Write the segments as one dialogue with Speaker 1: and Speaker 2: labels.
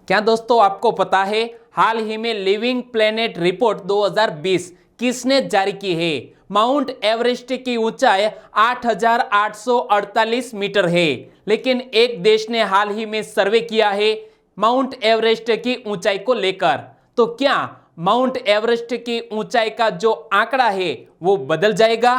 Speaker 1: क्या दोस्तों आपको पता है हाल ही में लिविंग प्लेनेट रिपोर्ट 2020 किसने जारी की है? माउंट एवरेस्ट की ऊंचाई 8,848 मीटर है, लेकिन एक देश ने हाल ही में सर्वे किया है माउंट एवरेस्ट की ऊंचाई को लेकर। तो क्या माउंट एवरेस्ट की ऊंचाई का जो आंकड़ा है वो बदल जाएगा?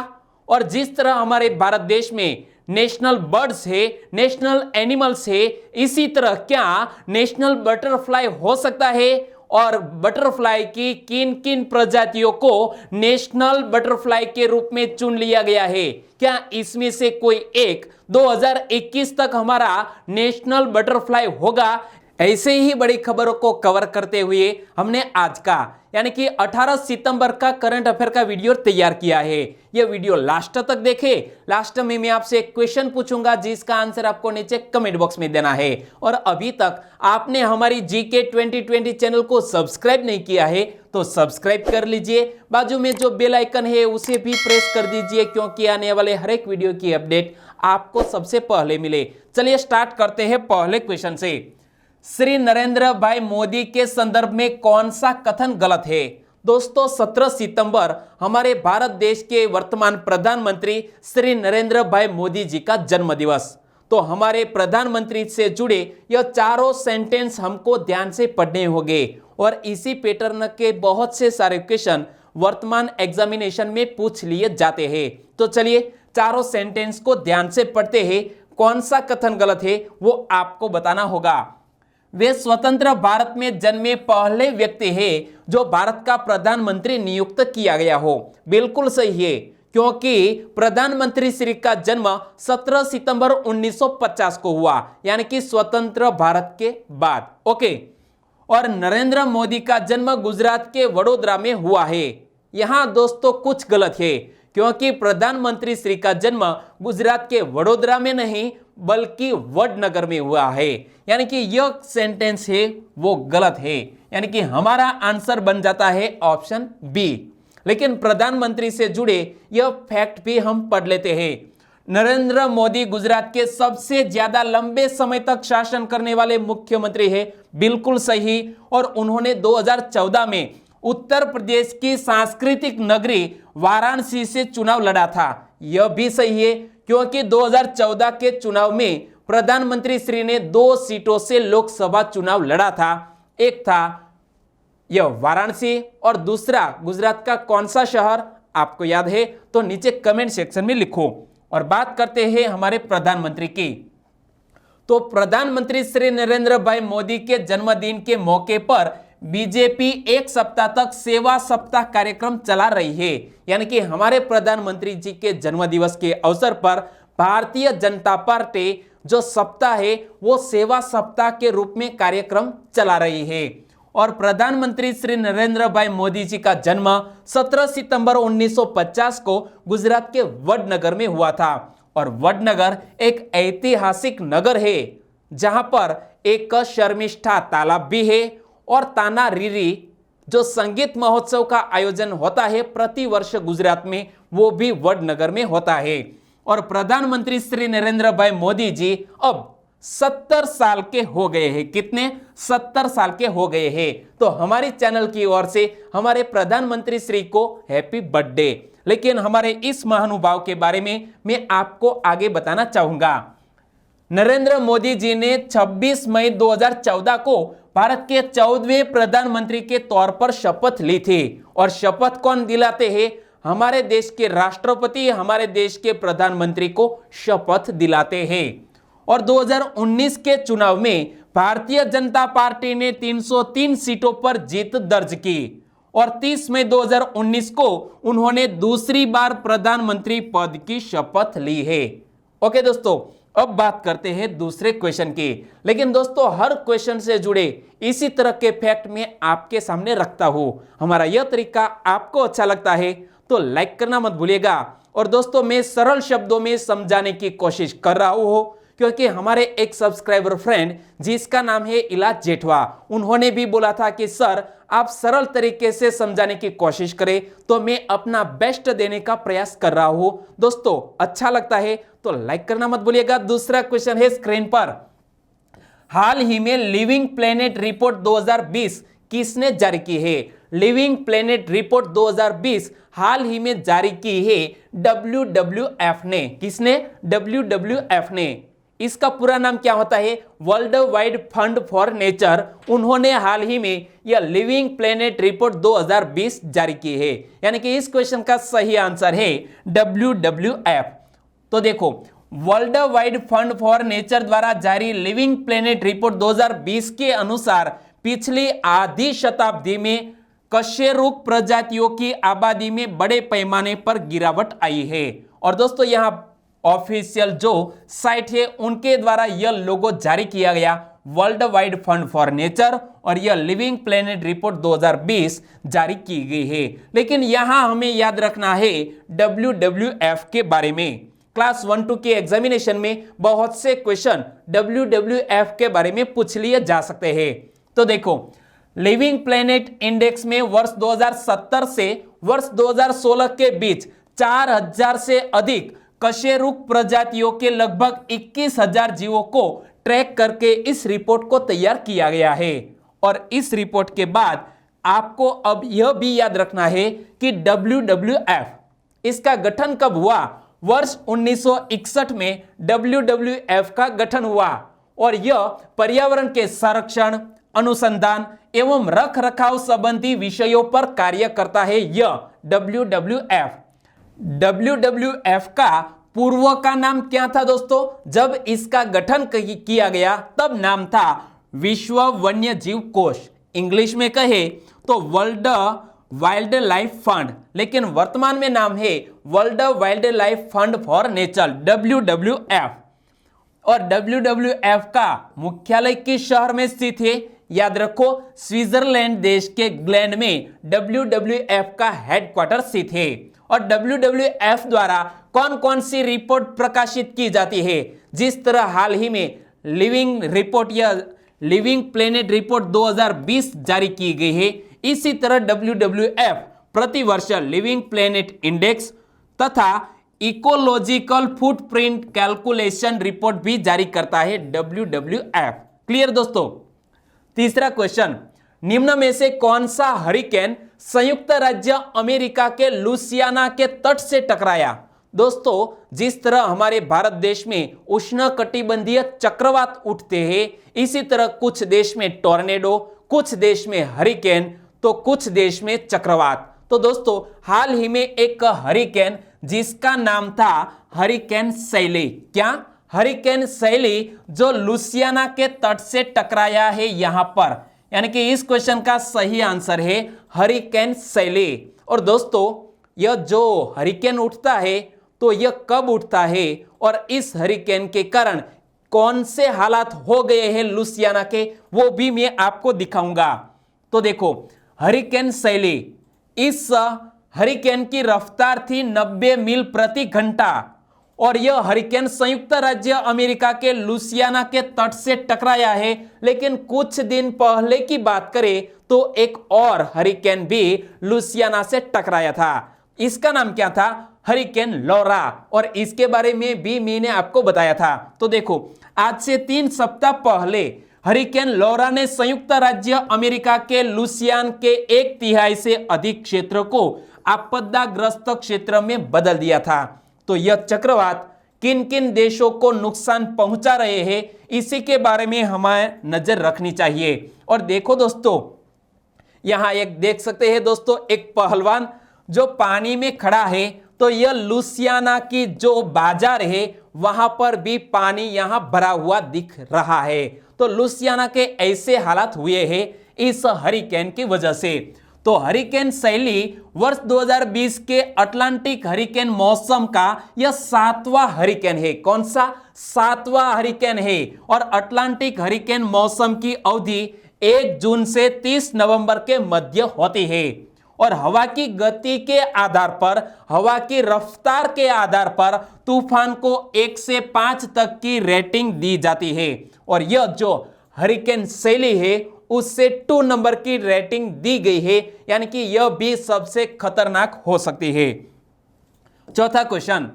Speaker 1: और जिस तरह हमारे भारत देश में नेशनल बर्ड्स है, नेशनल एनिमल्स है, इसी तरह क्या नेशनल बटरफ्लाई हो सकता है? और बटरफ्लाई की किन किन प्रजातियों को नेशनल बटरफ्लाई के रूप में चुन लिया गया है? क्या इसमें से कोई एक 2021 तक हमारा नेशनल बटरफ्लाई होगा? ऐसे ही बड़ी खबरों को कवर करते हुए हमने आज का यानी कि 18 सितंबर का करंट अफेयर का वीडियो तैयार किया है। यह वीडियो लास्ट तक देखें। लास्ट में मैं आपसे एक क्वेश्चन पूछूंगा जिसका आंसर आपको नीचे कमेंट बॉक्स में देना है। और अभी तक आपने हमारी जीके 2020 चैनल को सब्सक्राइब नहीं किया है तो सब्सक्राइब कर लीजिए। बाजू में जो बेल आइकन है उसे भी प्रेस कर दीजिए, क्योंकि आने वाले हर एक वीडियो की अपडेट आपको सबसे पहले मिले। चलिए स्टार्ट करते हैं पहले क्वेश्चन से। श्री नरेंद्र भाई मोदी के संदर्भ में कौन सा कथन गलत है? दोस्तों 17 सितंबर हमारे भारत देश के वर्तमान प्रधानमंत्री श्री नरेंद्र भाई मोदी जी का जन्म दिवस। तो हमारे प्रधानमंत्री से जुड़े यह चारों सेंटेंस हमको ध्यान से पढ़ने होंगे और इसी पैटर्न के बहुत से सारे क्वेश्चन वर्तमान एग्जामिनेशन में पूछ लिए जाते हैं। तो चलिए चारों सेंटेंस को ध्यान से पढ़ते हैं। कौन सा कथन गलत है वो आपको बताना होगा। वे स्वतंत्र भारत में जन्मे पहले व्यक्ति हैं जो भारत का प्रधानमंत्री नियुक्त किया गया हो। बिल्कुल सही है, क्योंकि प्रधानमंत्री श्री का जन्म 17 सितंबर 1950 को हुआ, यानी कि स्वतंत्र भारत के बाद। ओके। और नरेंद्र मोदी का जन्म गुजरात के वडोदरा में हुआ है। यहां दोस्तों कुछ गलत है, क्योंकि प्रधानमंत्री श्री का जन्म गुजरात के वडोदरा में नहीं बल्कि वडनगर में हुआ है, यानी कि यह सेंटेंस है वो गलत है। यानी कि हमारा आंसर बन जाता है ऑप्शन बी। लेकिन प्रधानमंत्री से जुड़े यह फैक्ट भी हम पढ़ लेते हैं। नरेंद्र मोदी गुजरात के सबसे ज्यादा लंबे समय तक शासन करने वाले मुख्यमंत्री है। बिल्कुल सही। और उन्होंने 2014 में उत्तर प्रदेश की सांस्कृतिक नगरी वाराणसी से चुनाव लड़ा था। यह भी सही है, क्योंकि 2014 के चुनाव में प्रधानमंत्री श्री ने 2 सीटों से लोकसभा चुनाव लड़ा था। एक था यह वाराणसी और दूसरा गुजरात का कौन सा शहर आपको याद है तो नीचे कमेंट सेक्शन में लिखो। और बात करते हैं हमारे प्रधानमंत्री की। तो प्रधानमंत्री श्री नरेंद्र भाई मोदी के जन्मदिन के मौके पर बीजेपी एक सप्ताह तक सेवा सप्ताह कार्यक्रम चला रही है। यानी कि हमारे प्रधानमंत्री जी के जन्मदिवस के अवसर पर भारतीय जनता पार्टी जो सप्ताह है वो सेवा सप्ताह के रूप में कार्यक्रम चला रही है। और प्रधानमंत्री श्री नरेंद्र भाई मोदी जी का जन्म 17 सितंबर 1950 को गुजरात के वडनगर में हुआ था। और वडनगर एक ऐतिहासिक नगर है जहां पर एक शर्मिष्ठा तालाब भी है और ताना रीरी जो संगीत महोत्सव का आयोजन होता है प्रति वर्ष गुजरात में, वो भी वडनगर में होता है। और प्रधानमंत्री श्री नरेंद्र भाई मोदी जी अब 70 साल के हो गए हैं। कितने? 70 साल के हो गए हैं। तो हमारी चैनल की ओर से हमारे प्रधानमंत्री श्री को हैप्पी बर्थडे। लेकिन हमारे इस महानुभाव के बारे में मैं आपको आगे बताना चाहूंगा। नरेंद्र मोदी जी ने 26 मई 2014 को भारत के 14वें प्रधानमंत्री के तौर पर शपथ ली थी। और शपथ कौन दिलाते हैं? हमारे देश के राष्ट्रपति हमारे देश के प्रधानमंत्री को शपथ दिलाते हैं। और 2019 के चुनाव में भारतीय जनता पार्टी ने 303 सीटों पर जीत दर्ज की और 30 मई 2019 को उन्होंने दूसरी बार प्रधानमंत्री पद की शपथ ली है। ओके दोस्तों, अब बात करते हैं दूसरे क्वेश्चन की। लेकिन दोस्तों हर क्वेश्चन से जुड़े इसी तरह के फैक्ट मैं आपके सामने रखता हूं। हमारा यह तरीका आपको अच्छा लगता है तो लाइक करना मत भूलिएगा। और दोस्तों मैं सरल शब्दों में समझाने की कोशिश कर रहा हूं, क्योंकि हमारे एक सब्सक्राइबर फ्रेंड जिसका नाम है इलाज जेठवा, उन्होंने भी बोला था कि सर आप सरल तरीके से समझाने की कोशिश करें, तो मैं अपना बेस्ट देने का प्रयास कर रहा हूं। दोस्तों अच्छा लगता है तो लाइक करना मत भूलिएगा। दूसरा क्वेश्चन है स्क्रीन पर। हाल ही में लिविंग प्लेनेट रिपोर्ट 2020 किसने जारी की है? लिविंग प्लेनेट रिपोर्ट 2020 हाल ही में जारी की है WWF ने। किसने? WWF ने। इसका पूरा नाम क्या होता है? World wide fund for nature. उन्होंने हाल ही में यह लिविंग प्लेनेट रिपोर्ट 2020 जारी की है, यानी कि इस क्वेश्चन का सही आंसर है WWF। तो देखो, world wide fund for nature द्वारा जारी लिविंग प्लेनेट रिपोर्ट 2020 के अनुसार पिछली आधी शताब्दी में कशेरुक प्रजातियों की आबादी में बड़े पैमाने पर गिरावट आई है। और दोस्तों, यहां ऑफिशियल जो साइट है उनके द्वारा यह लोगो जारी किया गया, world wide fund for nature, और यह लिविंग प्लेनेट रिपोर्ट 2020 जारी की गई है। लेकिन यहां हमें याद रखना है WWF के बारे में। क्लास 1-2 के एग्जामिनेशन में बहुत से क्वेश्चन WWF के बारे में पूछ लिए जा सकते हैं। तो देखो, लिविंग प्लेनेट इंडेक्स में वर्ष 2070 से वर्ष 2016 के बीच 4000 से अधिक कशेरुक प्रजातियों के लगभग 21,000 जीवों को ट्रैक करके इस रिपोर्ट को तैयार किया गया है। और इस रिपोर्ट के बाद आपको अब यह भी याद रखना है कि WWF इसका गठन कब हुआ? वर्ष 1961 में WWF का गठन हुआ और यह पर्यावरण के संरक्षण, अनुसंधान एवं रख रखाव संबंधी विषयों पर कार्य करता है। यह WWF का पूर्व का नाम क्या था दोस्तों? जब इसका गठन किया गया तब नाम था विश्व वन्य जीव कोष, इंग्लिश में कहे तो वर्ल्ड वाइल्ड लाइफ फंड, लेकिन वर्तमान में नाम है world wild life fund for nature, WWF। और WWF का मुख्यालय किस शहर में स्थित है? याद रखो, स्विट्जरलैंड देश के ग्लैंड में WWF का हेडक्वार्टर स्थित है। और WWF द्वारा कौन कौन सी रिपोर्ट प्रकाशित की जाती है? जिस तरह हाल ही में लिविंग रिपोर्ट या लिविंग प्लेनेट रिपोर्ट 2020 जारी की गई है, इसी तरह WWF प्रतिवर्ष लिविंग प्लेनेट इंडेक्स तथा इकोलॉजिकल फुटप्रिंट कैलकुलेशन रिपोर्ट भी जारी करता है WWF। क्लियर दोस्तों? तीसरा क्वेश्चन, निम्न में से कौन सा हरिकेन संयुक्त राज्य अमेरिका के लुसियाना के तट से टकराया? दोस्तों, जिस तरह हमारे भारत देश में उष्णकटिबंधीय चक्रवात उठते हैं, इसी तरह कुछ देश में टोर्नेडो, कुछ देश में हरिकेन, तो कुछ देश में चक्रवात। तो दोस्तों, हाल ही में एक हरिकेन जिसका नाम था हरिकेन सैली, क्या? हरिकेन सैली, जो लुसियाना के तट से टकराया है यहां पर, यानी कि इस क्वेश्चन का सही आंसर है हरिकेन सैली। और दोस्तों, यह जो हरिकेन उठता है तो यह कब उठता है और इस हरिकेन के कारण कौन से हालात हो गए हैं लुसियाना के, वो भी मैं आपको दिखाऊंगा। तो देखो, हरिकेन सैली, इस हरिकेन की रफ्तार थी 90 मील प्रति घंटा और यह हरिकेन संयुक्त राज्य अमेरिका के लुसियाना के तट से टकराया है। लेकिन कुछ दिन पहले की बात करें तो एक और हरिकेन भी लुसियाना से टकराया था। इसका नाम क्या था? हरिकेन लौरा, और इसके बारे में भी मैंने आपको बताया था। तो देखो, आज से 3 सप्ताह पहले हरिकेन लौरा ने संयुक्त राज्य अमेरिका के लुसियाना के 1/3 से अधिक क्षेत्र को आपदाग्रस्त क्षेत्र में बदल दिया था। तो यह चक्रवात किन किन देशों को नुकसान पहुंचा रहे हैं, इसी के बारे में हमें नजर रखनी चाहिए। और देखो दोस्तों, यहां एक देख सकते हैं दोस्तों, एक पहलवान जो पानी में खड़ा है, तो यह लुसियाना की जो बाजार है वहां पर भी पानी यहां भरा हुआ दिख रहा है। तो लुसियाना के ऐसे हालात हुए हैं इस हरिकेन की वजह से। तो हरिकेन सैली वर्ष 2020 के अटलांटिक हरिकेन मौसम का यह 7वां हरिकेन है। कौन सा? 7वां हरिकेन है। और अटलांटिक हरिकेन मौसम की अवधि 1 जून से 30 नवंबर के मध्य होती है और हवा की गति के आधार पर, हवा की रफ्तार के आधार पर तूफान को 1 से 5 तक की रेटिंग दी जाती है। और यह जो हरिकेन सैली है उससे 2 नंबर की रेटिंग दी गई है, यानी कि यह भी सबसे खतरनाक हो सकती है। चौथा क्वेश्चन,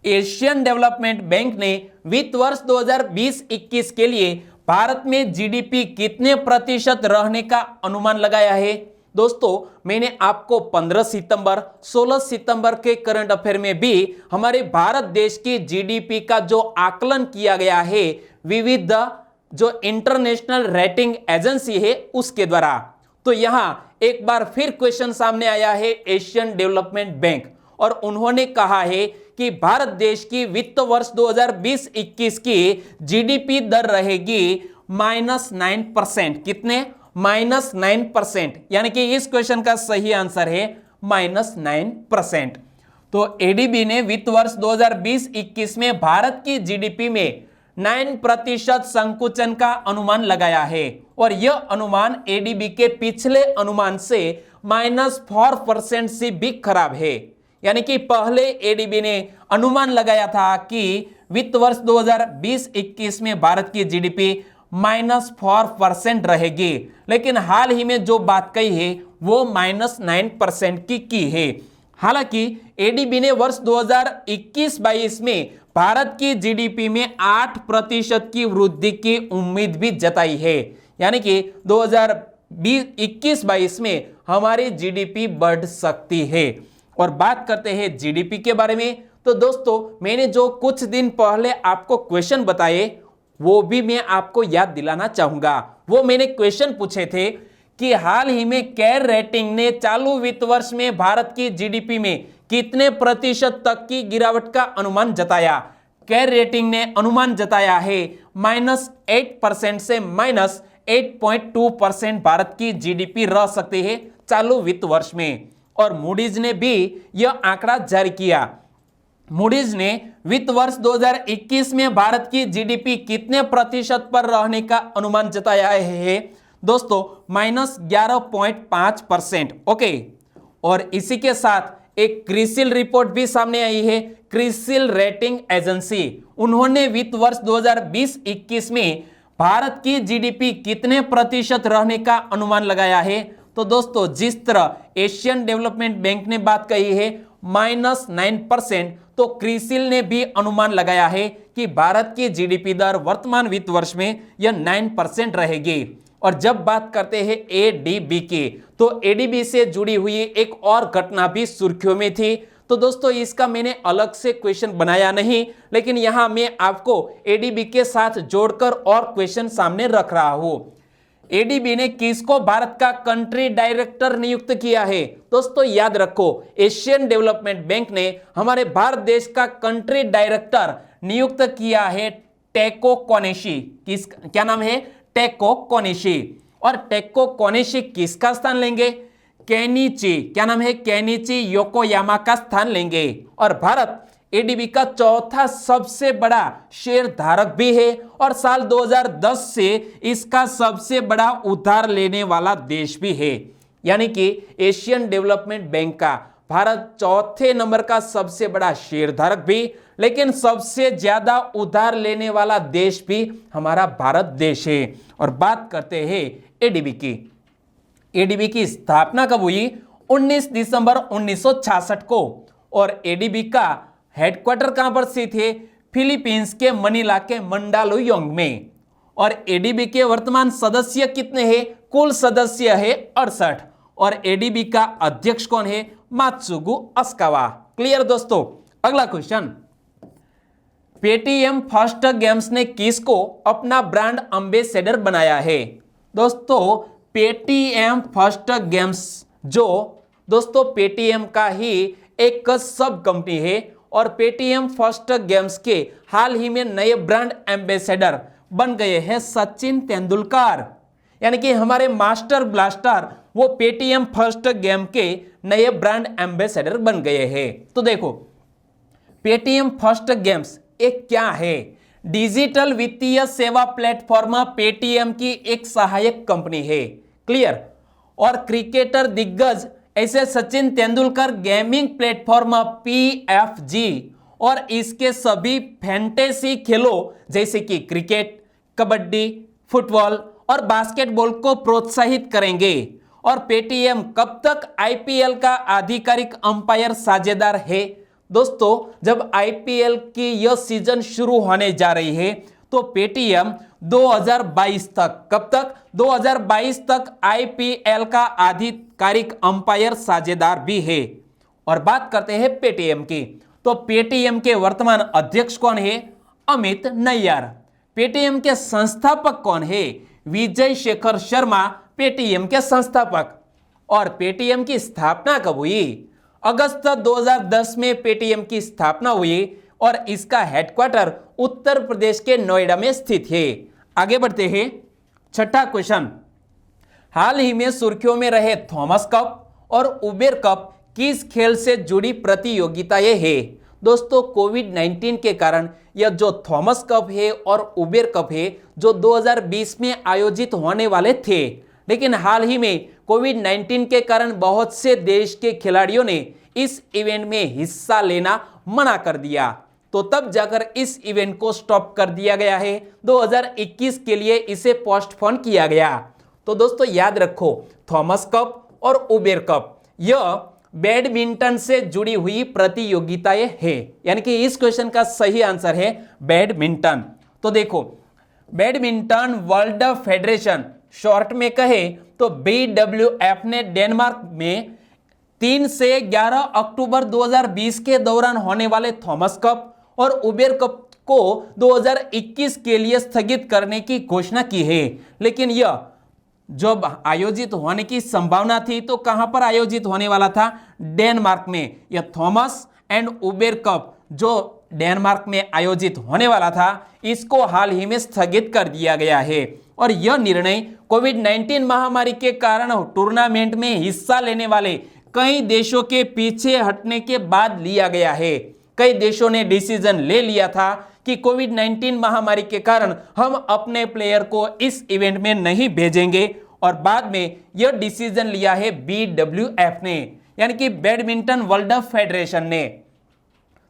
Speaker 1: एशियन डेवलपमेंट बैंक ने वित्त वर्ष 2020-21 के लिए भारत में जीडीपी कितने प्रतिशत रहने का अनुमान लगाया है? दोस्तों, मैंने आपको 15 सितंबर 16 सितंबर के करंट अफेयर में भी हमारे भारत देश की जीडीपी का जो आकलन किया गया है विविध जो इंटरनेशनल रेटिंग एजेंसी है उसके द्वारा, तो यहां एक बार फिर क्वेश्चन सामने आया है एशियन डेवलपमेंट बैंक, और उन्होंने कहा है कि भारत देश की वित्त वर्ष 2020-21 की जीडीपी दर रहेगी -9%। कितने? -9%। यानी कि इस क्वेश्चन का सही आंसर है -9%। तो एडीबी ने वित्त वर्ष 2020-21 में भारत की जीडीपी में 9% संकुचन का अनुमान लगाया है, और यह अनुमान एडीबी के पिछले अनुमान से -4% से भी खराब है। यानी कि पहले एडीबी ने अनुमान लगाया था कि वित्त वर्ष 2020-21 में भारत की जीडीपी -4% रहेगी, लेकिन हाल ही में जो बात कही है वो -9% की है। हालांकि एडीबी ने वर्ष 2021-22 में भारत की जीडीपी में 8% की वृद्धि की उम्मीद भी जताई है। यानी कि 2021-22 में हमारी जीडीपी बढ़ सकती है। और बात करते हैं जीडीपी के बारे में, तो दोस्तों मैंने जो कुछ दिन पहले आपको क्वेश्चन बताए वो भी मैं आपको याद दिलाना चाहूंगा। वो मैंने क्वेश्चन पूछे थे कि हाल ही में केयर रेटिंग ने चालू वित्त वर्ष में भारत की जीडीपी में कितने प्रतिशत तक की गिरावट का अनुमान जताया? केयर रेटिंग ने अनुमान जताया है -8% से -8.2% भारत की जीडीपी रह सकती है चालू वित्त वर्ष में। और मूडीज ने भी यह आंकड़ा जारी किया। मूडीज ने वित्त वर्ष 2021 में भारत की जीडीपी कितने प्रतिशत पर रहने का अनुमान जताया है? दोस्तों -11.5%। ओके, और इसी के साथ एक क्रिसिल रिपोर्ट भी सामने आई है, क्रिसिल रेटिंग एजेंसी। उन्होंने वित्त वर्ष 2020-21 में भारत की जीडीपी कितने प्रतिशत रहने का अनुमान लगाया है? तो दोस्तों जिस तरह एशियन डेवलपमेंट बैंक ने बात कही है -9%, तो क्रिसिल ने भी अनुमान लगाया है कि भारत की जीडीपी दर वर्तमान वित्त वर्ष में यह 9% रहेगी। और जब बात करते हैं एडीबी की, तो एडीबी से जुड़ी हुई एक और घटना भी सुर्खियों में थी। तो दोस्तों इसका मैंने अलग से क्वेश्चन बनाया नहीं, लेकिन यहां मैं आपको एडीबी के साथ जोड़कर और क्वेश्चन सामने रख रहा हूं। एडीबी ने किसको भारत का कंट्री डायरेक्टर नियुक्त किया है? दोस्तों याद रखो, एशियन डेवलपमेंट बैंक ने हमारे भारत देश का कंट्री डायरेक्टर नियुक्त किया है टेको कोनेशी। क्या नाम है? टेको कोनेशी। और टेको कोनेशी किसका स्थान लेंगे? केनिची। क्या नाम है? केनिची योकोयामा का स्थान लेंगे। और भारत एडीबी का चौथा सबसे बड़ा शेयर धारक भी है, और साल 2010 से इसका सबसे बड़ा उधार लेने वाला देश भी है। यानी कि एशियन डेवलपमेंट बैंक का भारत चौथे नंबर का सबसे बड़ा शेयर धारक भी, लेकिन सबसे ज्यादा उधार लेने वाला देश भी हमारा भारत देश है। और बात करते हैं एडीबी की। एडीबी की स्थापना कब हुई? 19 दिसंबर 1966 को। और एडीबी का हेडक्वार्टर कहां पर स्थित है? फिलीपींस के मनीला के मंडालुयोंग में। और एडीबी के वर्तमान सदस्य कितने हैं? कुल सदस्य है 68। और एडीबी का अध्यक्ष कौन है? मात्सुगु अस्कावा। क्लियर दोस्तों? अगला क्वेश्चन, पेटीएम फर्स्ट गेम्स ने किसको अपना ब्रांड एम्बेसडर बनाया है? दोस्तों पेटीएम फर्स्ट गेम्स जो दोस्तों पेटीएम का ही एक सब कंपनी है, और पेटीएम फर्स्ट गेम्स के हाल ही में नए ब्रांड एम्बेसडर बन गए हैं सचिन तेंदुलकर। यानी कि हमारे मास्टर ब्लास्टर वो पेटीएम फर्स्ट गेम के नए ब्रांड एम्बेसडर बन गए हैं। तो देखो पेटीएम फर्स्ट गेम्स एक क्या है? डिजिटल वित्तीय सेवा प्लेटफॉर्म पेटीएम की एक सहायक कंपनी है। क्लियर? और क्रिकेटर दिग्गज ऐसे Sachin Tendulkar gaming platform PFG और इसके सभी फैंटेसी खेलों जैसे कि क्रिकेट, कबड्डी, फुटबॉल और बास्केटबॉल को प्रोत्साहित करेंगे। और पेटीएम कब तक आईपीएल का आधिकारिक अंपायर साझेदार है? दोस्तों जब आईपीएल की यह सीजन शुरू होने जा रही है तो पेटीएम 2022 तक, कब तक? 2022 तक आईपीएल का आधिकारिक अंपायर साझेदार भी है। और बात करते हैं पेटीएम की, तो पेटीएम के वर्तमान अध्यक्ष कौन है? अमित नैयर। पेटीएम के संस्थापक कौन है? विजय शेखर शर्मा पेटीएम के संस्थापक। और पेटीएम की स्थापना कब हुई? अगस्त 2010 में पेटीएम की स्थापना हुई और इसका हेडक्वार्टर उत्तर प्रदेश के नोएडा में स्थित है। आगे बढ़ते हैं, छठा क्वेश्चन, हाल ही में सुर्खियों में रहे थॉमस कप और उबेर कप किस खेल से जुड़ी प्रतियोगिताएं है? दोस्तों, कोविड-19 के कारण यह जो थॉमस कप है और उबेर कप है जो 2020 में आयोजित होने वाले थे, लेकिन हाल ही में कोविड-19 के कारण बहुत से देश के खिलाड़ियों ने इस इवेंट में हिस्सा लेना मना कर दिया, तो तब जाकर इस इवेंट को स्टॉप कर दिया गया है। 2021 के लिए इसे पोस्टपोन किया गया। तो दोस्तों याद रखो, थॉमस कप और उबेर कप यह बैडमिंटन से जुड़ी हुई प्रतियोगिताएं हैं, यानी कि इस क्वेश्चन का सही आंसर है बैडमिंटन। तो देखो, बैडमिंटन वर्ल्ड फेडरेशन शॉर्ट में कहे तो BWF ने डेनमार्क में 3 से 11 अक्टूबर 2020 के दौरान होने वाले थॉमस कप और उबेर कप को 2021 के लिए स्थगित करने की घोषणा की है। लेकिन यह जब आयोजित होने की संभावना थी तो कहां पर आयोजित होने वाला था? डेनमार्क में। यह थॉमस एंड उबेर कप जो डेनमार्क में आयोजित होने वाला था, इसको हाल ही में स्थगित कर दिया गया है। और यह निर्णय कोविड-19 महामारी के कारण टूर्नामेंट में हिस्सा लेने वाले कई देशों के पीछे हटने के बाद लिया गया है। कई देशों ने डिसीजन ले लिया था कि कोविड-19 महामारी के कारण हम अपने प्लेयर को इस इवेंट में नहीं भेजेंगे, और बाद में यह डिसीजन लिया है BWF ने, यानी कि बैडमिंटन वर्ल्ड फेडरेशन ने।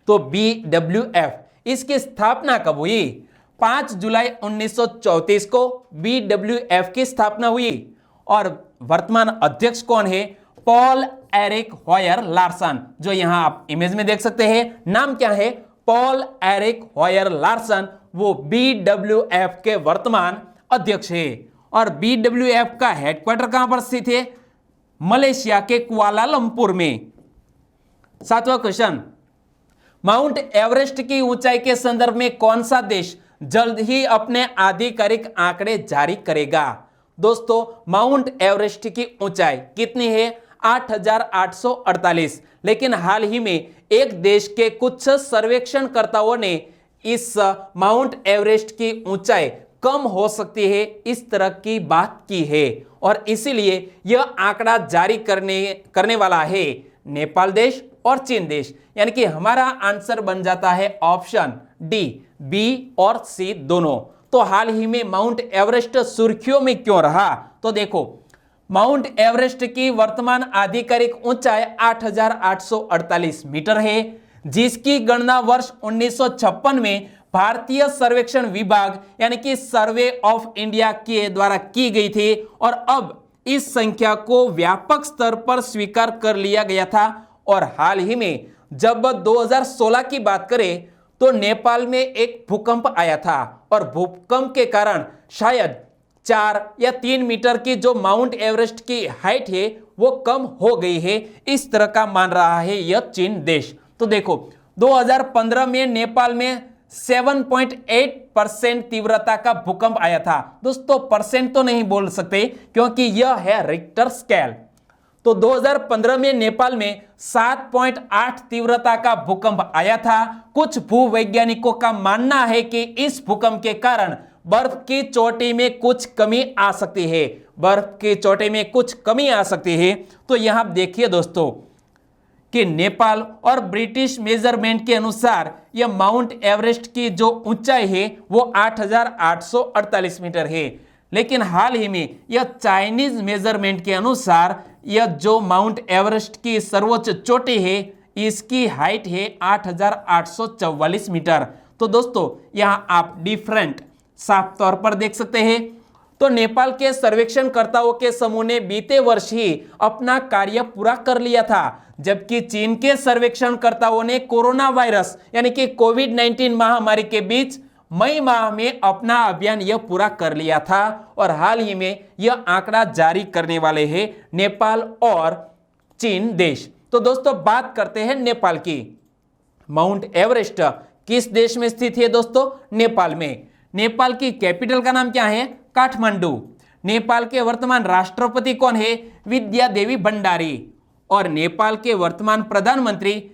Speaker 1: तो BWF, इसकी स्थापना कब हुई? 5 जुलाई 1934 को BWF की स्थापना हुई। और वर्तमान अध्यक्ष कौन है? पॉल एरिक हॉयर लार्सन, जो यहां आप इमेज में देख सकते हैं। नाम क्या है? पॉल एरिक हॉयर लार्सन, वो BWF के वर्तमान अध्यक्ष है। और BWF का हेडक्वार्टर कहां पर स्थित है? मलेशिया के कुआलालंपुर में। 7वां क्वेश्चन, माउंट एवरेस्ट की ऊंचाई के संदर्भ में कौन सा देश जल्द ही अपने आधिकारिक आंकड़े जारी करेगा? दोस्तों, माउंट एवरेस्ट की ऊंचाई कितनी है? 8,848। लेकिन हाल ही में एक देश के कुछ सर्वेक्षणकर्ताओं ने इस माउंट एवरेस्ट की ऊंचाई कम हो सकती है, इस तरह की बात की है। और इसीलिए यह आंकड़ा जारी करने वाला है नेपाल देश और चीन देश। यानी कि हमारा आंसर बन जाता है ऑप्शन डी, बी और सी दोनों। तो हाल ही में माउंट एवरेस्ट सुर्खियों में क्यों रहा? तो देखो, माउंट एवरेस्ट की वर्तमान आधिकारिक ऊंचाई 8,848 मीटर है, जिसकी गणना वर्ष 1956 में भारतीय सर्वेक्षण विभाग यानी कि सर्वे ऑफ इंडिया के द्वारा की गई थी। और अब इस संख्या को व्यापक स्तर पर स्वीकार कर लिया गया था। और हाल ही में जब 2016 की बात करें तो नेपाल में एक भूकंप आया था, और भूकंप के कारण शायद 4 या 3 मीटर की जो माउंट एवरेस्ट की हाइट है वो कम हो गई है, इस तरह का मान रहा है यह चीन देश। तो देखो, 2015 में नेपाल में 7.8% तीव्रता का भूकंप आया था। दोस्तों, परसेंट तो नहीं बोल सकते क्योंकि यह है रिक्टर स्केल। तो 2015 में नेपाल में 7.8 तीव्रता का भूकंप आया था। कुछ भूवैज्ञानिकों का मानना है कि इस भूकंप के कारण बर्फ की चोटी में कुछ कमी आ सकती है। बर्फ की चोटी में कुछ कमी आ सकती है। तो यहां देखिए दोस्तों कि नेपाल और ब्रिटिश मेजरमेंट के अनुसार यह माउंट एवरेस्ट की जो ऊंचाई है वो 8,848 मीटर है। लेकिन हाल ही में यह चाइनीज मेजरमेंट के अनुसार यह जो माउंट एवरेस्ट की सर्वोच्च चोटी है इसकी हाइट है 8,844 मीटर। तो दोस्तों यहां आप डिफरेंट साफ तौर पर देख सकते हैं। तो नेपाल के सर्वेक्षणकर्ताओं के समूह ने बीते वर्ष ही अपना कार्य पूरा कर लिया था, जबकि चीन के सर्वेक्षणकर्ताओं ने कोरोना वायरस यानी कि कोविड-19 महामारी के बीच मई माह में अपना अभियान यह पूरा कर लिया था और हाल ही में यह आंकड़ा जारी करने वाले हैं नेपाल और चीन देश। तो दोस्तों बात करते हैं नेपाल की। माउंट एवरेस्ट किस देश में स्थित है दोस्तों? नेपाल में। नेपाल की कैपिटल का नाम क्या है? काठमांडू। नेपाल के वर्तमान राष्ट्रपति कौन है? विद्यादेवी भंडारी। और नेपाल के वर्तमान प्रधानमंत्री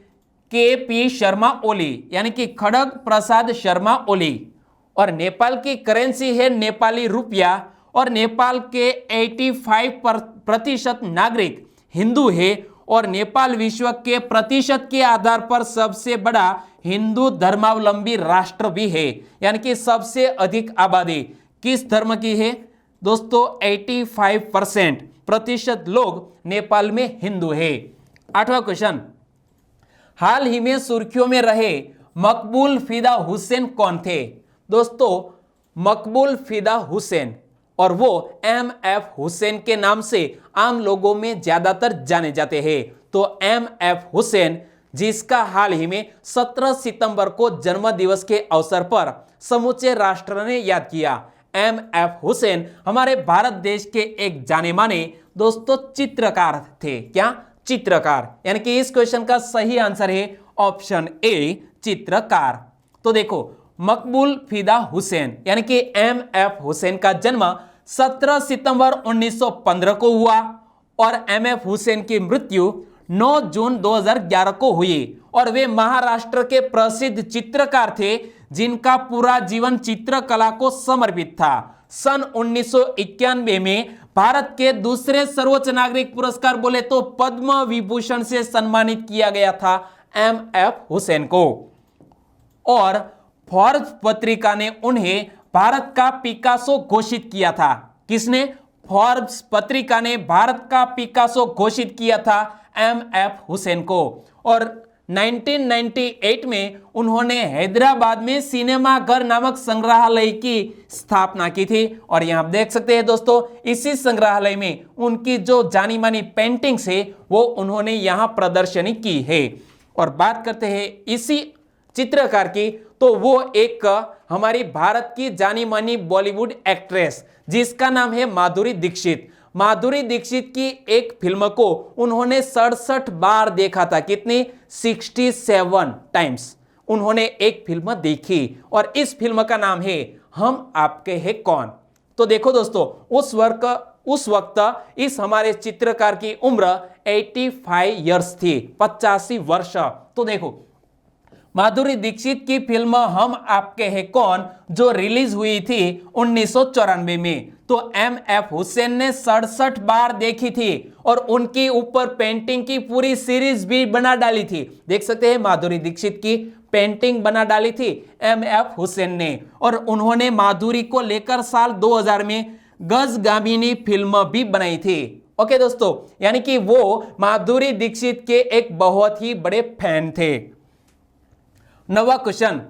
Speaker 1: के.पी. शर्मा ओली, यानी कि खड़ग प्रसाद शर्मा ओली। और नेपाल की करेंसी है नेपाली रुपया। और नेपाल के 85% नागरिक हिंदू है और नेपाल विश्व के प्रतिशत के आधार पर सबसे बड़ा हिंदू धर्मावलंबी राष्ट्र भी है, यानी कि सबसे अधिक आबादी किस धर्म की है दोस्तों? 85% लोग नेपाल में हिंदू है। 8वां क्वेश्चन, हाल ही में सुर्खियों में रहे मकबूल फिदा हुसैन कौन थे? दोस्तों मकबूल फिदा हुसैन, और वो MF हुसैन के नाम से आम लोगों में ज्यादातर जाने जाते हैं। तो MF हुसैन, जिसका हाल ही में 17 सितंबर को जन्म दिवस के अवसर पर समूचे राष्ट्र ने याद किया। MF हुसैन हमारे भारत देश के एक जाने माने दोस्तों चित्रकार थे। क्या? चित्रकार। यानी कि इस क्वेश्चन का सही आंसर है ऑप्शन ए, चित्रकार। तो देखो मकबूल फिदा हुसैन यानी कि MF हुसैन का जन्म 17 सितंबर 1915 को हुआ और MF हुसैन की मृत्यु 9 जून 2011 को हुई। और वे महाराष्ट्र के प्रसिद्ध चित्रकार थे जिनका पूरा जीवन चित्रकला को समर्पित था। सन 1991 में भारत के दूसरे सर्वोच्च नागरिक पुरस्कार बोले तो पद्म विभूषण से सम्मानित किया गया था MF हुसैन को। और फोर्ब्स पत्रिका ने उन्हें भारत का पिकासो घोषित किया था। किसने? फोर्ब्स पत्रिका ने भारत का पिकासो घोषित किया था MF हुसैन को। और 1998 में उन्होंने हैदराबाद में सिनेमा घर नामक संग्रहालय की स्थापना की थी। और यहां देख सकते हैं दोस्तों, इसी संग्रहालय में उनकी जो जानी मानी पेंटिंग्स है वो उन्होंने यहां प्रदर्शनी की है। और बात करते हैं इसी चित्रकार की, तो वो एक हमारी भारत की जानी मानी बॉलीवुड एक्ट्रेस जिसका नाम है माधुरी दीक्षित। माधुरी दीक्षित की एक फिल्म को उन्होंने 67 बार देखा था। कितनी? 67 टाइम्स उन्होंने एक फिल्म देखी और इस फिल्म का नाम है हम आपके हैं कौन। तो देखो दोस्तों, उस वक्त इस हमारे चित्रकार की उम्र 85 इयर्स थी, 85 वर्ष। तो देखो माधुरी दीक्षित की फिल्म हम आपके हैं कौन जो रिलीज हुई थी 1994 में, तो MF हुसैन ने 67 बार देखी थी और उनकी ऊपर पेंटिंग की पूरी सीरीज भी बना डाली थी। देख सकते हैं माधुरी दीक्षित की पेंटिंग बना डाली थी MF हुसैन ने। और उन्होंने माधुरी को लेकर साल 2000 में गजगामिनी फिल्म भी बनाई थी। ओके दोस्तों, यानी कि वो माधुरी दीक्षित के एक बहुत ही बड़े फैन थे। 9वां क्वेश्चन,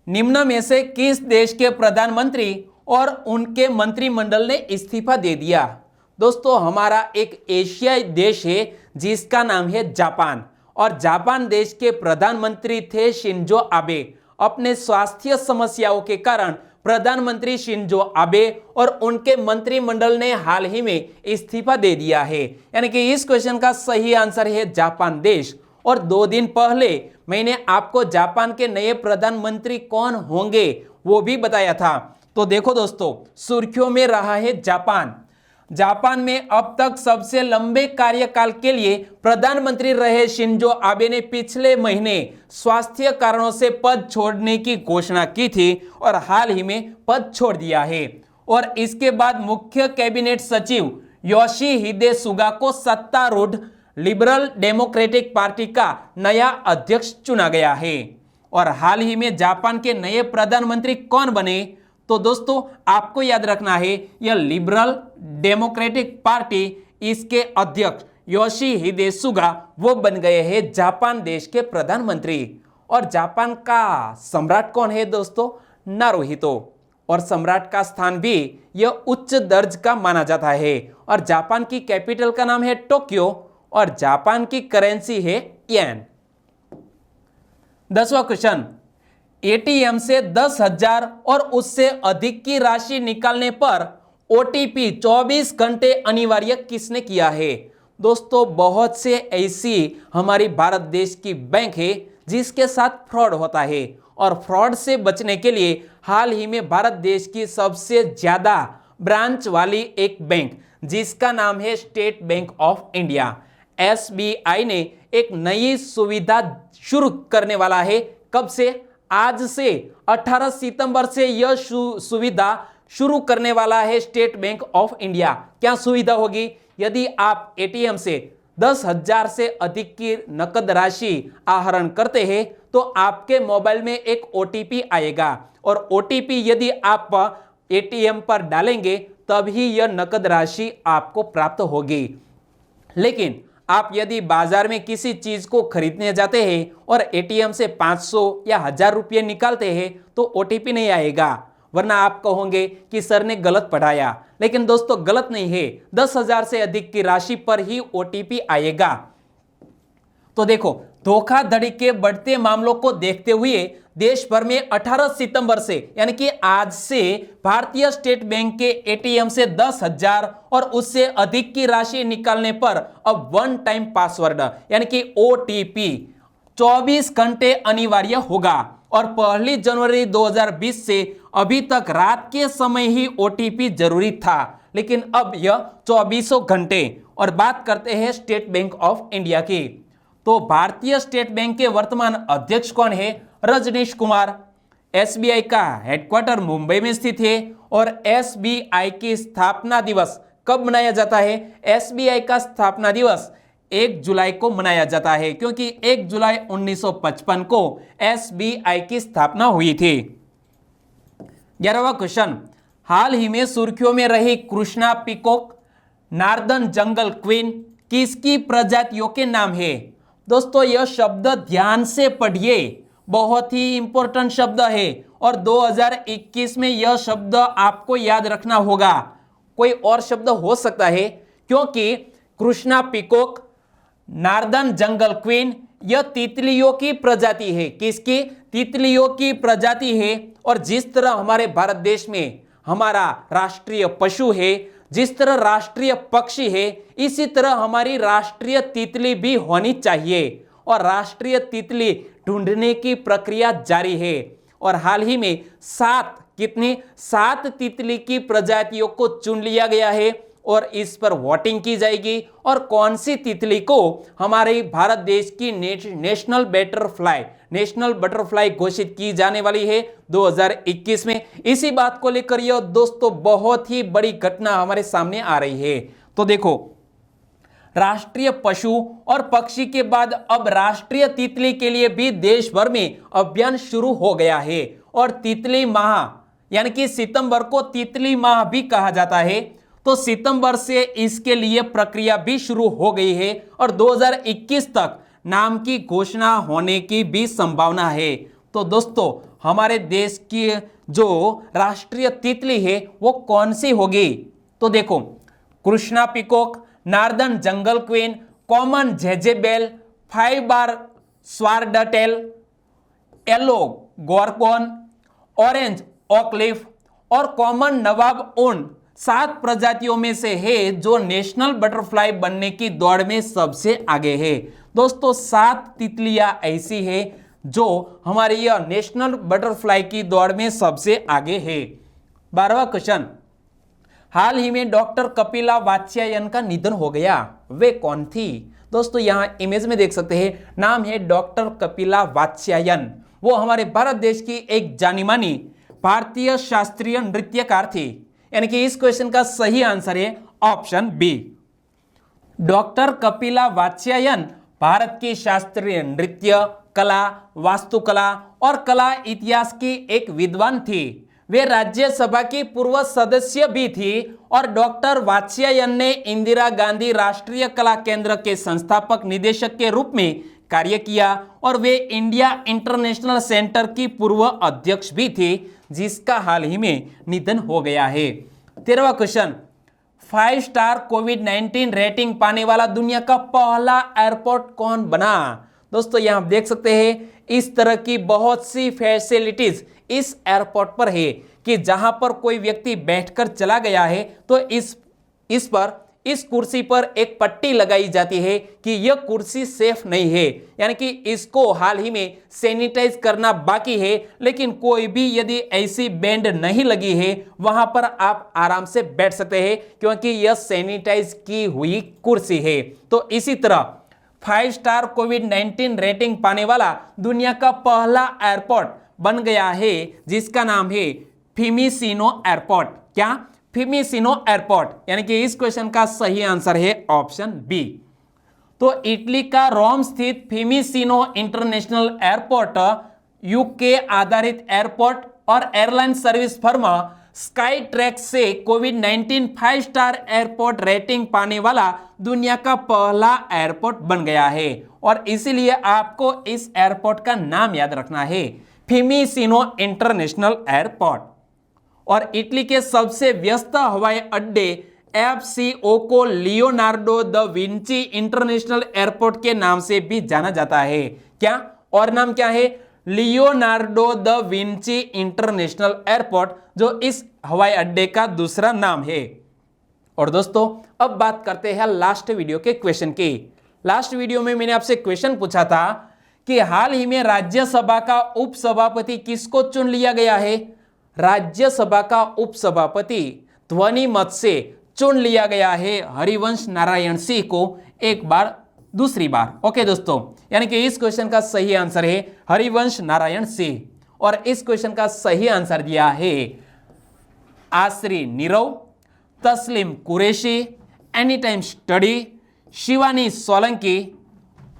Speaker 1: निम्न में से किस देश के प्रधानमंत्री और उनके मंत्रिमंडल ने इस्तीफा दे दिया? दोस्तों हमारा एक एशियाई देश है जिसका नाम है जापान। और जापान देश के प्रधानमंत्री थे शिंजो आबे। अपने स्वास्थ्य समस्याओं के कारण प्रधानमंत्री शिंजो आबे और उनके मंत्रिमंडल ने हाल ही में इस्तीफा दे दिया है। यानी कि इस क्वेश्चन का सही आंसर है जापान देश। और 2 दिन पहले मैंने आपको जापान के नए प्रधानमंत्री कौन होंगे वो भी बताया था। तो देखो दोस्तों, सुर्खियों में रहा है जापान। जापान में अब तक सबसे लंबे कार्यकाल के लिए प्रधानमंत्री रहे शिंजो आबे ने पिछले महीने स्वास्थ्य कारणों से पद छोड़ने की घोषणा की थी और हाल ही में पद छोड़ दिया है। और इसके बाद मुख्य कैबिनेट सचिव योशिहिदे सुगा को सत्तारूढ़ लिबरल डेमोक्रेटिक पार्टी का नया अध्यक्ष चुना गया है। और हाल ही में जापान के नए प्रधानमंत्री कौन बने? तो दोस्तों आपको याद रखना है यह लिबरल डेमोक्रेटिक पार्टी, इसके अध्यक्ष योशिहिदे सुगा वो बन गए हैं जापान देश के प्रधानमंत्री। और जापान का सम्राट कौन है दोस्तों? नारुहितो। और सम्राट का स्थान भी यह उच्च दर्ज का माना जाता है। और जापान की कैपिटल का नाम है टोक्यो और जापान की करेंसी है येन। 10वां क्वेश्चन, एटीएम से 10,000 और उससे अधिक की राशि निकालने पर ओटीपी 24 घंटे अनिवार्य किसने किया है? दोस्तों, बहुत से ऐसी हमारी भारत देश की बैंक है जिसके साथ फ्रॉड होता है, और फ्रॉड से बचने के लिए हाल ही में भारत देश की सबसे ज्यादा ब्रांच वाली एक बैंक जिसका नाम है state bank of India, SBI ने एक नई सुविधा शुरू करने वाला है। कब से? आज से 18 सितंबर से यह सुविधा शुरू करने वाला है स्टेट बैंक ऑफ इंडिया। क्या सुविधा होगी? यदि आप एटीएम से 10,000 से अधिक की नकद राशि आहरण करते हैं तो आपके मोबाइल में एक ओटीपी आएगा, और ओटीपी यदि आप एटीएम पर डालेंगे तभी यह नकद राशि आपको प्राप्त होगी। लेकिन आप यदि बाजार में किसी चीज को खरीदने जाते हैं और एटीएम से 500 या 1000 रुपये निकालते हैं तो ओटीपी नहीं आएगा, वरना आप कहोगे कि सर ने गलत पढ़ाया। लेकिन दोस्तों, गलत नहीं है, 10,000 से अधिक की राशि पर ही ओटीपी आएगा। तो देखो, धोखाधड़ी के बढ़ते मामलों को देखते हुए देश भर में 18 सितंबर से यानी कि आज से भारतीय स्टेट बैंक के एटीएम से 10,000 और उससे अधिक की राशि निकालने पर अब वन टाइम पासवर्ड यानी कि ओटीपी 24 घंटे अनिवार्य होगा। और 1 जनवरी 2020 से अभी तक रात के समय ही ओटीपी जरूरी था, लेकिन अब यह 24 घंटे। और बात करते हैं स्टेट बैंक ऑफ इंडिया की, तो भारतीय स्टेट बैंक के वर्तमान अध्यक्ष कौन है? रजनीश कुमार। एसबीआई का हेडक्वार्टर मुंबई में स्थित है। और एसबीआई की स्थापना दिवस कब मनाया जाता है? एसबीआई का स्थापना दिवस 1 जुलाई को मनाया जाता है, क्योंकि 1 जुलाई 1955 को एसबीआई की स्थापना हुई थी। 11वां क्वेश्चन, हाल ही में सुर्खियों में रही कृष्णा पीकॉक नॉर्दर्न जंगल क्वीन किसकी प्रजातियों के नाम है? दोस्तों, यह शब्द ध्यान से पढ़िए, बहुत ही इंपॉर्टेंट शब्द है, और 2021 में यह शब्द आपको याद रखना होगा। कोई और शब्द हो सकता है, क्योंकि कृष्णा पीकॉक नॉर्दर्न जंगल क्वीन यह तितलियों की प्रजाति है। किसकी? तितलियों की प्रजाति है। और जिस तरह हमारे भारत देश में हमारा राष्ट्रीय पशु है, जिस तरह राष्ट्रीय पक्षी है, इसी तरह हमारी राष्ट्रीय तितली भी होनी चाहिए। और राष्ट्रीय तितली ढूंढने की प्रक्रिया जारी है। और हाल ही में 7 तितली की प्रजातियों को चुन लिया गया है, और इस पर वोटिंग की जाएगी। और कौन सी तितली को हमारे भारत देश की नेशनल बटरफ्लाई घोषित की जाने वाली है 2021 में। इसी बात को लेकर यह दोस्तों बहुत ही बड़ी घटना हमारे सामने आ रही है। तो देखो, राष्ट्रीय पशु और पक्षी के बाद अब राष्ट्रीय तितली के लिए भी देश भर में अभियान शुरू हो गया है। और तितली माह यानी कि सितंबर को तितली माह भी कहा जाता है, तो सितंबर से इसके लिए प्रक्रिया भी शुरू हो गई है, और 2021 तक नाम की घोषणा होने की भी संभावना है। तो दोस्तों, हमारे देश की जो राष्ट्रीय तितली है वो कौन सी होगी? तो देखो, कृष्णा पीकॉक, नॉर्दर्न जंगल क्वीन, कॉमन जेजेबेल, 5 बार स्वारडटेल, येलो गोरगोन, ऑरेंज ओकलीफ और कॉमन नवाब ऊन 7 प्रजातियों में से है जो नेशनल बटरफ्लाई बनने की दौड़ में सबसे आगे है। दोस्तों, 7 तितलियां ऐसी है जो हमारी यह नेशनल बटरफ्लाई की दौड़ में सबसे आगे है। 12वां क्वेश्चन, हाल ही में डॉक्टर कपिला वात्स्यायन का निधन हो गया, वे कौन थी? दोस्तों, यहां इमेज में देख सकते हैं, नाम है डॉक्टर कपिला वात्स्यायन। वो हमारे भारत देश की एक जानी मानी भारतीय शास्त्रीय नृत्यकार थी। यानी कि इस क्वेश्चन का सही आंसर है option B. Doctor Kapila Vatsyayan Bharat की शास्त्रीय नृत्य कला, वास्तुकला और कला इतिहास की एक विद्वान थी। वे राज्यसभा की पूर्व सदस्य भी थी, और डॉक्टर वात्स्यायन ने इंदिरा गांधी राष्ट्रीय कला केंद्र के संस्थापक निदेशक के रूप में कार्य किया, और वे इंडिया इंटरनेशनल सेंटर की पूर्व अध्यक्ष भी थी, जिसका हाल ही में निधन हो गया है। 13वां क्वेश्चन, 5 स्टार कोविड-19 रेटिंग पाने वाला दुनिया का पहला एयरपोर्ट कौन बना? दोस्तों यहाँ आप देख सकते हैं इस तरह की बहुत सी फैसिलिटीज इस एयरपोर्ट पर है कि जहां पर कोई व्यक्ति बैठकर चला गया है तो इस कुर्सी पर एक पट्टी लगाई जाती है कि यह कुर्सी सेफ नहीं है, यानी कि इसको हाल ही में सैनिटाइज करना बाकी है। लेकिन कोई भी यदि ऐसी बैंड नहीं लगी है वहां पर आप आराम से बैठ सकते हैं क्योंकि यह सैनिटाइज की हुई कुर्सी है। तो इसी तरह 5 स्टार कोविड-19 रेटिंग पाने वाला दुनिया का पहला एयरपोर्ट बन गया है जिसका नाम है फिमिसिनो एयरपोर्ट। क्या? फिमिसिनो एयरपोर्ट, यानी कि इस क्वेश्चन का सही आंसर है ऑप्शन बी। तो इटली का रोम स्थित फिमिसिनो इंटरनेशनल एयरपोर्ट यूके आधारित एयरपोर्ट और airline service firm sky tracks से कोविड-19 5 स्टार एयरपोर्ट रेटिंग पाने वाला दुनिया का पहला एयरपोर्ट बन गया है और इसीलिए आपको इस एयरपोर्ट का नाम याद रखना है, फिमिसिनो इंटरनेशनल एयरपोर्ट। और इटली के सबसे व्यस्त हवाई अड्डे एफसीओ को Leonardo da Vinci international airport के नाम से भी जाना जाता है। क्या? और नाम क्या है? Leonardo da Vinci international airport, जो इस हवाई अड्डे का दूसरा नाम है। और दोस्तों अब बात करते हैं लास्ट वीडियो के क्वेश्चन की। लास्ट वीडियो में मैंने आपसे क्वेश्चन पूछा था कि हाल ही में राज्यसभा का उपसभापति किसको चुन लिया गया है। राज्यसभा का उपसभापति ध्वनि मत से चुन लिया गया है हरिवंश नारायण सिंह को एक बार, दूसरी बार। ओके दोस्तों, यानी कि इस क्वेश्चन का सही आंसर है हरिवंश नारायण सिंह। और इस क्वेश्चन का सही आंसर दिया है आश्री नीरव, तस्लीम Qureshi, any time study, Shivani Solanki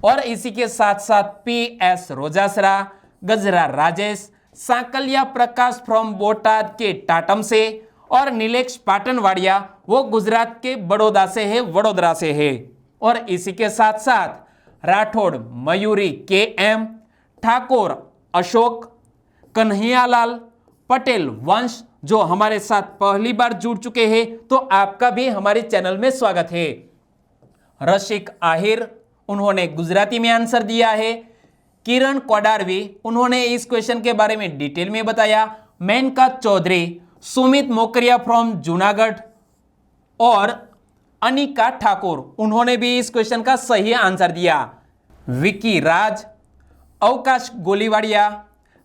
Speaker 1: और इसी के साथ साथ PS रोजासरा, गजरा राजेश, सांकलिया प्रकाश फ्रॉम बोटाद के टाटम से और नीलेश पाटनवाड़िया वो गुजरात के बड़ौदा से है, वडोदरा से है। और इसी के साथ साथ राठौड़ मयूरी KM, ठाकुर अशोक, कन्हैयालाल, पटेल वंश जो हमारे साथ पहली बार जुड़ चुके हैं, तो आपका भी हमारे चैनल में स्वागत है। रशिक आहिर, उन्होंने गुजराती में आंसर दिया है। किरण कोडारवी, उन्होंने इस क्वेश्चन के बारे में डिटेल में बताया। मेनका चौधरी, सुमित मोकरिया फ्रॉम जूनागढ़ और अनिका ठाकुर, उन्होंने भी इस क्वेश्चन का सही आंसर दिया। विकी राज, अवकाश गोलीवाड़िया,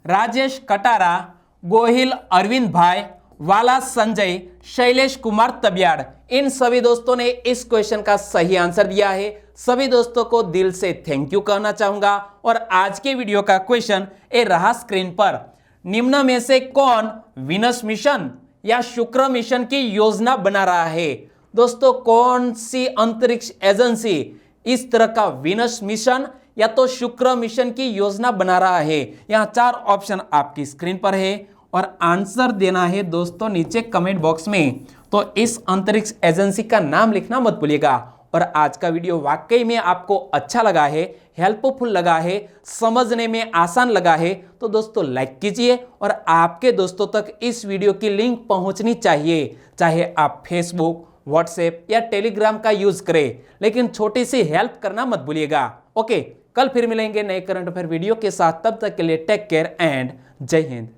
Speaker 1: राजेश कटारा, गोहिल अरविंद भाई, वाला संजय, शैलेश कुमार तबियाड़, इन सभी दोस्तों ने इस क्वेश्चन का सही आंसर दिया है। सभी दोस्तों को दिल से थैंक यू कहना चाहूंगा। और आज के वीडियो का क्वेश्चन ए रहा स्क्रीन पर, निम्न में से कौन वीनस मिशन या शुक्र मिशन की योजना बना रहा है। दोस्तों कौन सी अंतरिक्ष एजेंसी इस तरह का वीनस मिशन या तो शुक्र मिशन की योजना बना रहा है। यहां 4 ऑप्शन आपकी स्क्रीन पर है और आंसर देना है दोस्तों नीचे कमेंट बॉक्स में। तो इस अंतरिक्ष एजेंसी का नाम लिखना मत भूलिएगा। और आज का वीडियो वाकई में आपको अच्छा लगा है, हेल्पफुल लगा है, समझने में आसान लगा है, तो दोस्तों लाइक कीजिए और आपके दोस्तों तक इस वीडियो की लिंक पहुंचनी चाहिए। चाहे आप फेसबुक, व्हाट्सएप या टेलीग्राम का यूज करें, लेकिन छोटी सी हेल्प करना मत भूलिएगा। ओके, कल फिर मिलेंगे नए करंट अफेयर वीडियो के साथ। तब तक के लिए टेक केयर एंड जय हिंद।